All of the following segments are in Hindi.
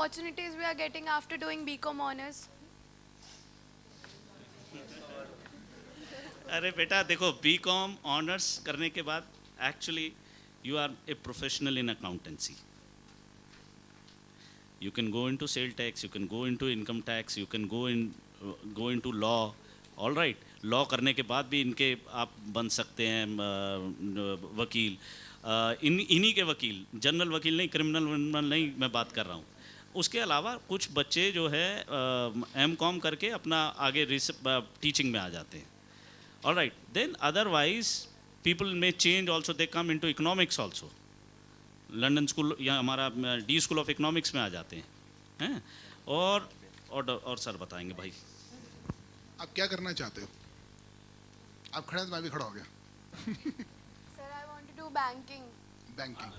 opportunities we are getting after doing BCom honors? अरे बेटा देखो, बीकॉम ऑनर्स करने के बाद actually you are a professional in accountancy. You can go into sale tax, you can go into income tax, you can go into law. All right, law करने के बाद भी इनके आप बन सकते हैं वकील. इन्हीं के वकील, जनरल वकील नहीं, क्रिमिनल नहीं मैं बात कर रहा हूँ. उसके अलावा कुछ बच्चे जो है एम.कॉम करके अपना आगे टीचिंग में आ जाते हैं. All right, then otherwise people may change also, they come into economics also. London school या हमारा डी स्कूल ऑफ इकोनॉमिक्स में आ जाते हैं. और सर बताएंगे भाई. आप क्या करना चाहते हो? आप खड़े हैं तो मैं भी खड़ा हो गया. Sir, I want to do banking. Banking.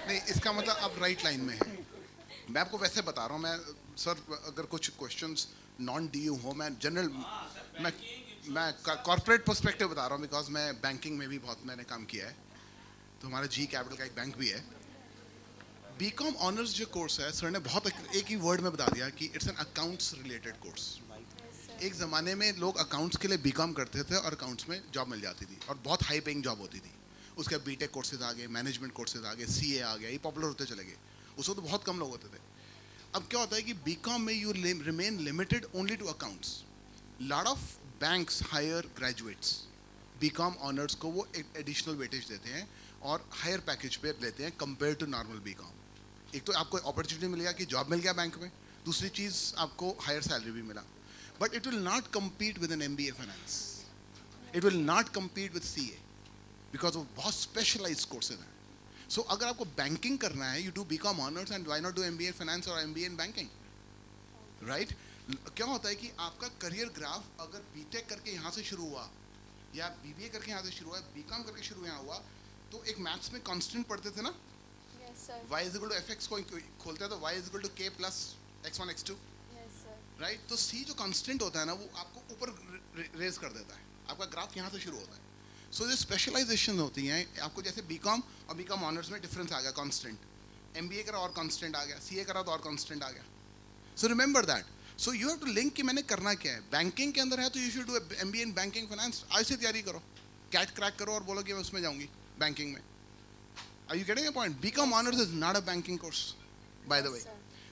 नहीं, इसका मतलब आप राइट लाइन में हैं. मैं आपको वैसे बता रहा हूँ. मैं सर अगर कुछ क्वेश्चंस नॉन डीयू हो, मैं जनरल, मैं कॉर्पोरेट पर्सपेक्टिव बता रहा हूँ, बिकॉज मैं बैंकिंग में भी बहुत मैंने काम किया है. तो हमारा जी कैपिटल का एक बैंक भी है. बीकॉम ऑनर्स जो कोर्स है, सर ने बहुत एक ही वर्ड में बता दिया कि it's an accounts related course. एक ज़माने में लोग अकाउंट्स के लिए बीकॉम करते थे और अकाउंट्स में जॉब मिल जाती थी और बहुत हाई पेइंग जॉब होती थी. उसके बीटेक कोर्सेज आ गए, मैनेजमेंट कोर्सेज आ गए, सीए आ गया, ये पॉपुलर होते चले गए. उस वक्त तो बहुत कम लोग होते थे. अब क्या होता है कि बीकॉम में you remain limited only to accounts. Lot of banks hire graduates BCom honours को वो एडिशनल वेटेज देते हैं और हायर पैकेज पे लेते हैं कंपेयर टू नॉर्मल बीकॉम. एक तो आपको अपॉर्चुनिटी मिलेगा कि जॉब मिल गया बैंक में, दूसरी चीज़ आपको हायर सैलरी भी मिला. But it will not compete with an MBA finance. It will not compete with CA because वो बहुत स्पेशलाइज्ड कोर्सेज हैं. सो अगर आपको बैंकिंग करना है, you do BCom honours and why not do MBA finance और एमबीए इन बैंकिंग, राइट? क्या होता है कि आपका करियर ग्राफ अगर बीटेक करके यहाँ से शुरू हुआ या बीबीए करके यहाँ से शुरू हुआ, बीकॉम करके शुरू यहाँ हुआ, तो एक मैथ्स में कांस्टेंट पढ़ते थे ना. Yes, sir. y is equal to fx को खोलते हैं तो y is equal to k plus x1 x2, Yes, sir. Right? तो c जो कांस्टेंट होता है ना, वो आपको ऊपर रेज कर देता है. आपका ग्राफ यहाँ से शुरू होता है. सो जो स्पेशलाइजेशन होती हैं आपको, जैसे बीकॉम और बीकॉम ऑनर्स में डिफरेंस आ गया कांस्टेंट. एमबीए करा और कांस्टेंट आ गया, सीए करा तो और कांस्टेंट आ गया. So remember that. So you have to link कि मैंने करना क्या है. बैंकिंग के अंदर है तो you should do MBA in banking finance. आज से तैयारी करो, कैट क्रैक करो और बोलो कि मैं उसमें जाऊंगी बैंकिंग में. Are you getting a point? BCom honors is not a banking course, by the way.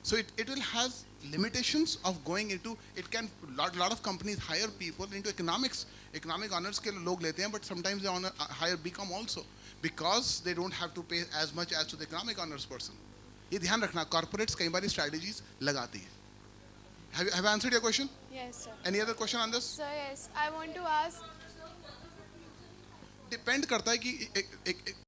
So it will have limitations of going into, it can, lot of companies hire people into economics. Economic honors के लोग लेते हैं, but sometimes they hire BCom also because they don't have to pay as much as to the economic honors person. ये ध्यान रखना, corporates कई बार strategies लगाती है. Have I answered your question? Yes, sir. Any other question on this? Sir, yes. I want to ask. Depend करता है कि